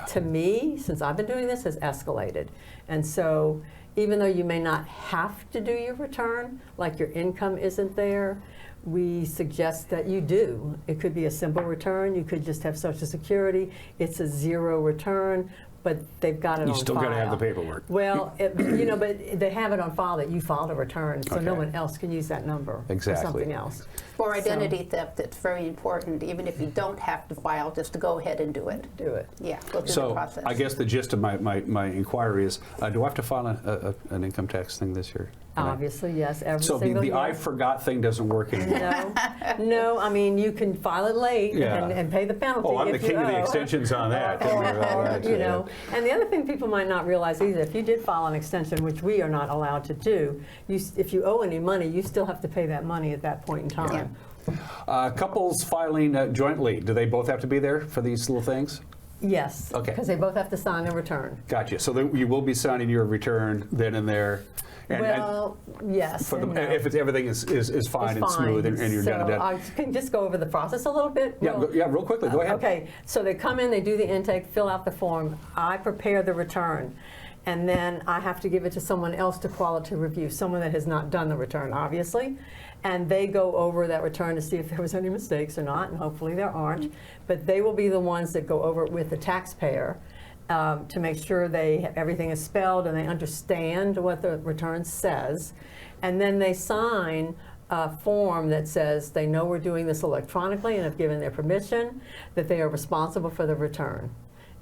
to me, since I've been doing this, has escalated. And so even though you may not have to do your return, like your income isn't there, we suggest that you do. It could be a simple return. You could just have Social Security. It's a 0 return, but they've got it on file.
You still got to have the paperwork.
Well, you know, but they have it on file that you filed a return, so no one else can use that number for something else.
For identity theft, it's very important, even if you don't have to file, just to go ahead and do it.
Do it.
Yeah, go through the process.
I guess the gist of my inquiry is, do I have to file an income tax thing this year?
Obviously, yes, every
so
single
the
year.
I forgot thing doesn't work anymore.
No, I mean, you can file it late and pay the penalty.
Oh, I'm the
if
king
you
of the
owe.
extensions on that.
You know, and the other thing people might not realize either, if you did file an extension, which we are not allowed to do, if you owe any money, you still have to pay that money at that point in time.
Couples filing jointly, do they both have to be there for these little things?
Yes, because they both have to sign their return.
Gotcha. So you will be signing your return then and there. And,
well, yes.
For if everything is fine and smooth and you're done and done.
I can just go over the process a little bit.
Real quickly. Go ahead.
Okay. So they come in, they do the intake, fill out the form. I prepare the return. And then I have to give it to someone else to quality review, someone that has not done the return, obviously. And they go over that return to see if there was any mistakes or not, and hopefully there aren't. But they will be the ones that go over it with the taxpayer to make sure everything is spelled and they understand what the return says. And then they sign a form that says they know we're doing this electronically and have given their permission, that they are responsible for the return.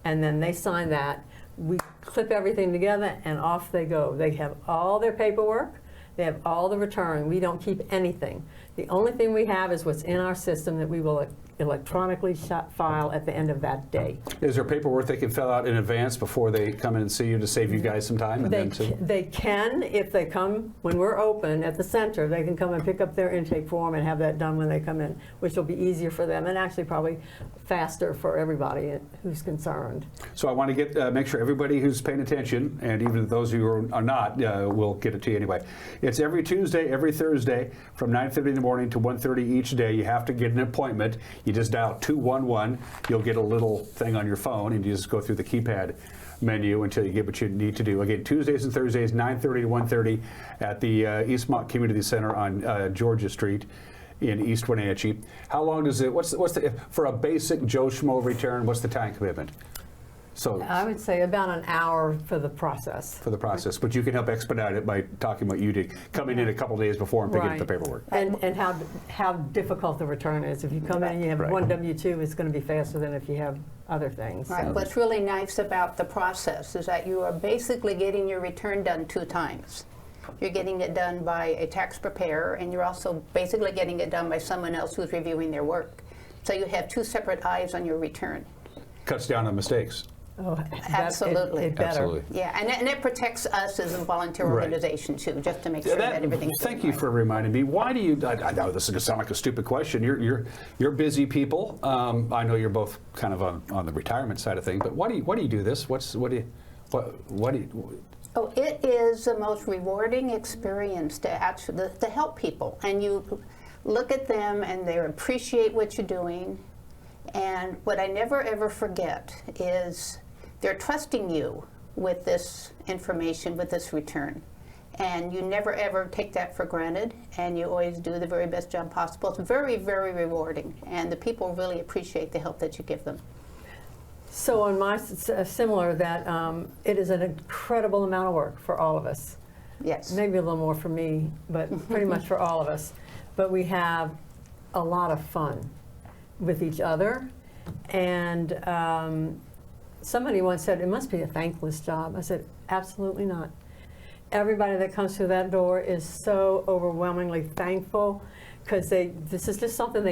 And then they sign that. We clip everything together and off they go. They have all their paperwork. They have all the return. We don't keep anything. The only thing we have is what's in our system that we will electronically file at the end of that day.
Is there paperwork they can fill out in advance before they come in and see you to save you guys some time?
They can, if they come, when we're open at the center, they can come and pick up their intake form and have that done when they come in, which will be easier for them and actually probably faster for everybody who's concerned.
So I want to make sure everybody who's paying attention, and even those who are not, will get it to you anyway. It's every Tuesday, every Thursday, from 9:30 in the morning to 1:30 each day. You have to get an appointment. You just dial 211. You'll get a little thing on your phone, and you just go through the keypad menu until you get what you need to do. Again, Tuesdays and Thursdays, 9:30 to 1:30 at the Eastmont Community Center on Georgia Street in East Wenatchee. How long does it? What's the for a basic Joe Schmo return? What's the time commitment? So
I would say about an hour for the process.
But you can help expedite it by talking what you did, coming in a couple days before and picking up the paperwork.
And how difficult the return is. If you come in and you have one W-2, it's going to be faster than if you have other things.
Right.
So.
What's really nice about the process is that you are basically getting your return done 2 times. You're getting it done by a tax preparer, and you're also basically getting it done by someone else who's reviewing their work. So you have 2 separate eyes on your return.
Cuts down on mistakes.
Oh,
absolutely.
It better.
Absolutely.
Yeah, and it protects us as a volunteer organization too, just to make sure that everything's
Thank you for reminding me. Why do you? I know this is going to sound like a stupid question. You're busy people. I know you're both kind of on the retirement side of things. But why do you do this? What do you?
Oh, it is the most rewarding experience to actually to help people, and you look at them and they appreciate what you're doing. And what I never ever forget is they're trusting you with this information, with this return. And you never ever take that for granted, and you always do the very best job possible. It's very, very rewarding, and the people really appreciate the help that you give them.
So on my similar that it is an incredible amount of work for all of us.
Yes.
Maybe a little more for me, but pretty much for all of us. But we have a lot of fun with each other. And somebody once said, it must be a thankless job. I said, absolutely not. Everybody that comes through that door is so overwhelmingly thankful, because this is just something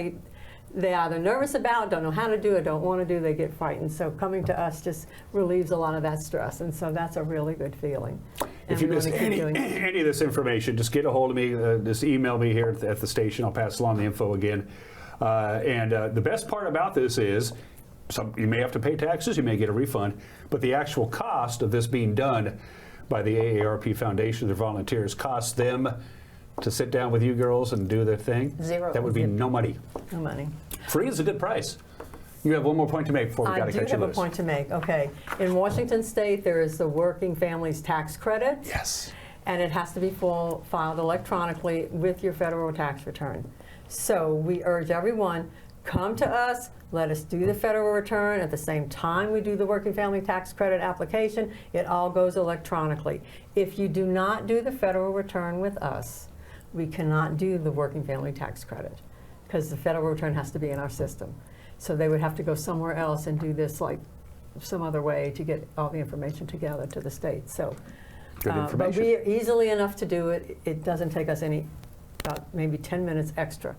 they either nervous about, don't know how to do it, don't want to do, they get frightened. So coming to us just relieves a lot of that stress, and so that's a really good feeling. And
if you miss any of this information, just get a hold of me, just email me here at the station. I'll pass along the info again. The best part about this is, you may have to pay taxes, you may get a refund, but the actual cost of this being done by the AARP Foundation, their volunteers, costs them to sit down with you girls and do their thing?
Zero.
That would be no money.
No money.
Free is a good price. You have one more point to make before we got to cut you loose.
I do have a point to make. Okay. In Washington State, there is the Working Families Tax Credit.
Yes.
And it has to be filed electronically with your federal tax return. So we urge everyone, come to us, let us do the federal return. At the same time we do the Working Family Tax Credit application, it all goes electronically. If you do not do the federal return with us, we cannot do the Working Family Tax Credit, because the federal return has to be in our system. So they would have to go somewhere else and do this like some other way to get all the information together to the state. So,
good information.
But we are easily enough to do it. It doesn't take us about maybe 10 minutes extra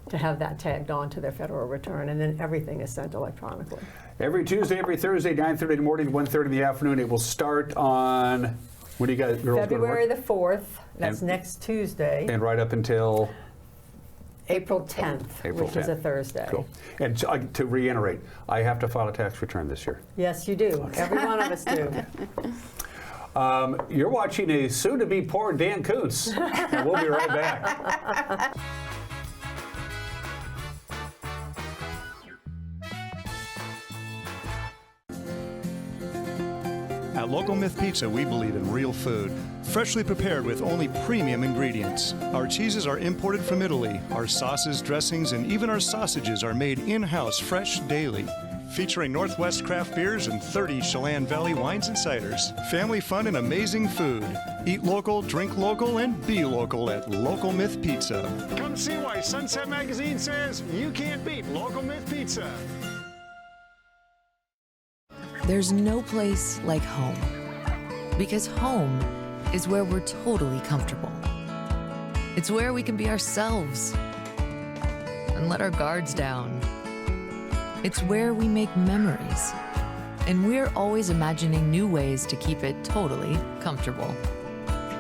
to have that tagged on to their federal return, and then everything is sent electronically.
Every Tuesday, every Thursday, 9:30 in the morning, 1:30 in the afternoon. It will start on, when do you guys, girls
February
go to work?
the 4th. That's next Tuesday.
And right up until?
April 10th, which is a Thursday.
Cool. And to reiterate, I have to file a tax return this year.
Yes, you do. Okay. Every one of us do.
You're watching a soon-to-be poor Dan Koontz, and we'll be right back.
At Local Myth Pizza, we believe in real food, freshly prepared with only premium ingredients. Our cheeses are imported from Italy. Our sauces, dressings, and even our sausages are made in-house fresh daily. Featuring Northwest craft beers and 30 Chelan Valley wines and ciders. Family fun and amazing food. Eat local, drink local, and be local at Local Myth Pizza.
Come see why Sunset Magazine says you can't beat Local Myth Pizza.
There's no place like home, because home is where we're totally comfortable. It's where we can be ourselves and let our guards down. It's where we make memories, and we're always imagining new ways to keep it totally comfortable.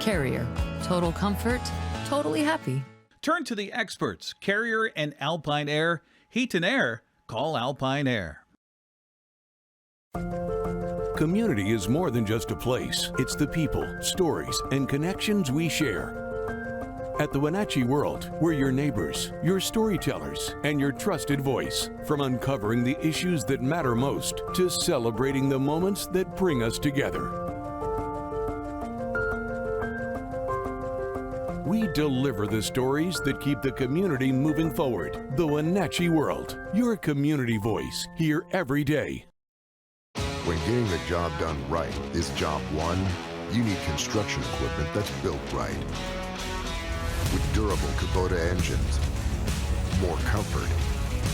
Carrier, total comfort, totally happy.
Turn to the experts, Carrier and Alpine Air. Heat and air, call Alpine Air.
Community is more than just a place. It's the people, stories, and connections we share. At the Wenatchee World, we're your neighbors, your storytellers, and your trusted voice. From uncovering the issues that matter most to celebrating the moments that bring us together. We deliver the stories that keep the community moving forward. The Wenatchee World, your community voice, here every day.
When
getting the job done right is job one, you need construction equipment that's built right. With durable Kubota engines, more comfort,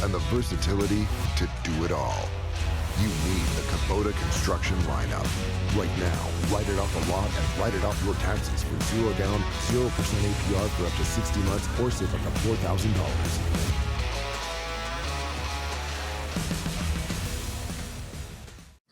and the versatility to do it all. You need the Kubota construction lineup. Right now, write it off the lot and write it off your taxes for 0 down, 0% APR for up to 60 months or save up to $4,000.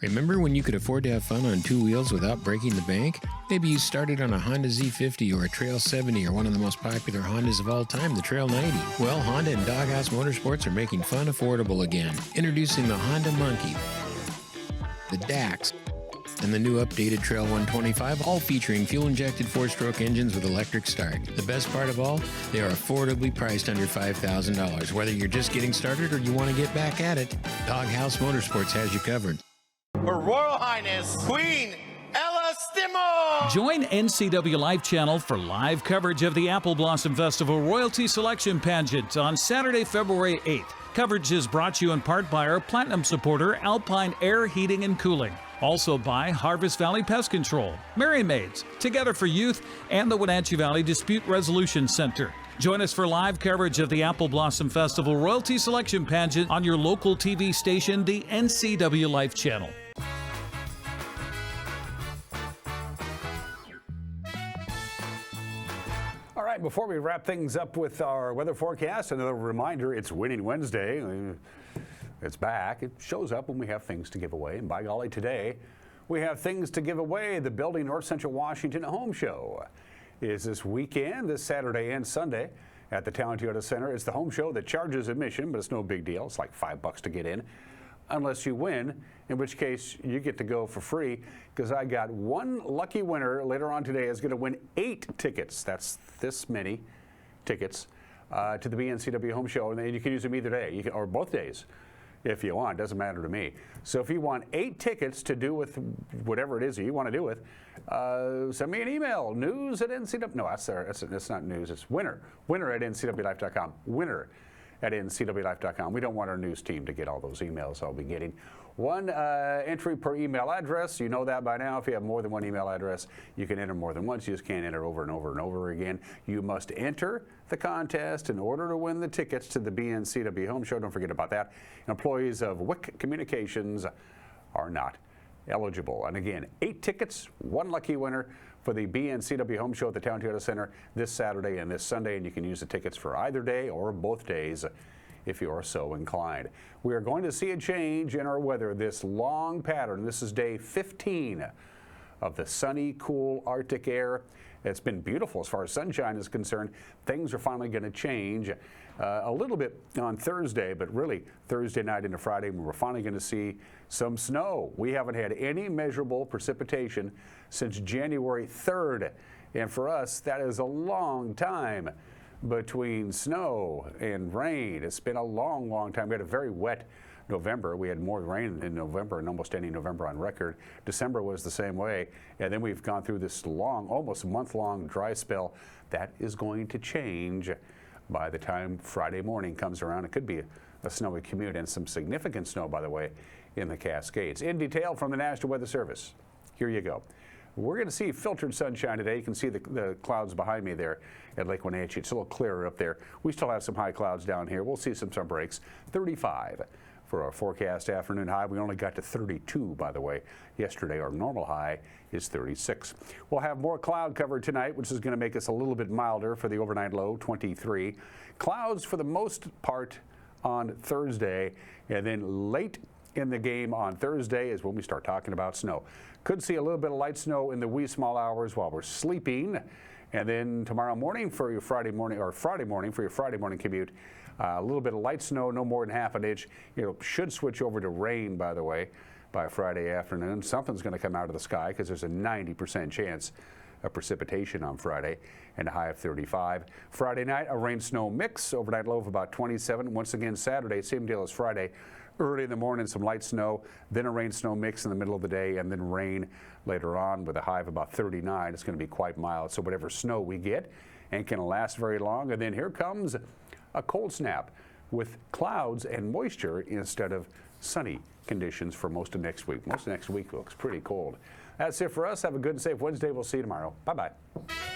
Remember when you could afford to have fun on two wheels without breaking the bank? Maybe you started on a Honda Z50 or a Trail 70 or one of the most popular Hondas of all time, the Trail 90. Well, Honda and Doghouse Motorsports are making fun affordable again. Introducing the Honda Monkey, the Dax, and the new updated Trail 125, all featuring fuel-injected 4-stroke engines with electric start. The best part of all, they are affordably priced under $5,000. Whether you're just getting started or you want to get back at it, Doghouse Motorsports has you covered.
Her Royal Highness, Queen Ella Stimo!
Join NCWLIFE channel for live coverage of the Apple Blossom Festival Royalty Selection Pageant on Saturday, February 8th. Coverage is brought to you in part by our Platinum supporter, Alpine Air Heating and Cooling. Also by Harvest Valley Pest Control, Merry Maids, Together for Youth, and the Wenatchee Valley Dispute Resolution Center. Join us for live coverage of the Apple Blossom Festival Royalty Selection Pageant on your local TV station, the NCWLIFE channel.
All right, before we wrap things up with our weather forecast, another reminder, it's Winning Wednesday. It's back. It shows up when we have things to give away. And by golly, today we have things to give away. The Building North Central Washington Home Show is this weekend, this Saturday and Sunday at the Town Toyota Center. It's the home show that charges admission, but it's no big deal. It's like $5 to get in, unless you win, in which case you get to go for free, because I got one lucky winner later on today is going to win 8 tickets. That's this many tickets to the BNCW Home Show, and then you can use them either day, or both days. If you want, doesn't matter to me. So if you want 8 tickets to do with whatever it is that you want to do with, send me an email, news@ncw. No, that's not news. It's winner at ncwlife.com. Winner at ncwlife.com. We don't want our news team to get all those emails I'll be getting. One entry per email address. You know that by now. If you have more than one email address, you can enter more than once. You just can't enter over and over and over again. You must enter the contest in order to win the tickets to the BNCW Home Show. Don't forget about that. Employees of WIC Communications are not eligible. And again, 8 tickets, one lucky winner for the BNCW Home Show at the Town Toyota Center this Saturday and this Sunday. And you can use the tickets for either day or both days if you are so inclined. We are going to see a change in our weather, this long pattern. This is day 15 of the sunny, cool Arctic air. It's been beautiful as far as sunshine is concerned. Things are finally going to change a little bit on Thursday, but really Thursday night into Friday, we're finally going to see some snow. We haven't had any measurable precipitation since January 3rd, and for us, that is a long time between snow and rain. It's been a long, long time. We had a very wet November. We had more rain in November than almost any November on record. December was the same way. And then we've gone through this long, almost month-long dry spell. That is going to change by the time Friday morning comes around. It could be a snowy commute and some significant snow, by the way, in the Cascades. In detail from the National Weather Service, here you go. We're going to see filtered sunshine today. You can see the clouds behind me there at Lake Wenatchee. It's a little clearer up there. We still have some high clouds down here. We'll see some sun breaks. 35 for our forecast afternoon high. We only got to 32, by the way, yesterday. Our normal high is 36. We'll have more cloud cover tonight, which is going to make us a little bit milder for the overnight low, 23. Clouds for the most part on Thursday, and then late in the game on Thursday is when we start talking about snow. Could see a little bit of light snow in the wee small hours while we're sleeping. And then tomorrow morning for your Friday morning, or Friday morning for your Friday morning commute, a little bit of light snow, no more than half an inch. Should switch over to rain, by the way, by Friday afternoon. Something's going to come out of the sky because there's a 90% chance of precipitation on Friday and a high of 35. Friday night, a rain-snow mix, overnight low of about 27. Once again, Saturday, same deal as Friday. Early in the morning, some light snow, then a rain-snow mix in the middle of the day, and then rain later on with a high of about 39. It's going to be quite mild, so whatever snow we get ain't going to last very long. And then here comes a cold snap with clouds and moisture instead of sunny conditions for most of next week. Most of next week looks pretty cold. That's it for us. Have a good and safe Wednesday. We'll see you tomorrow. Bye-bye.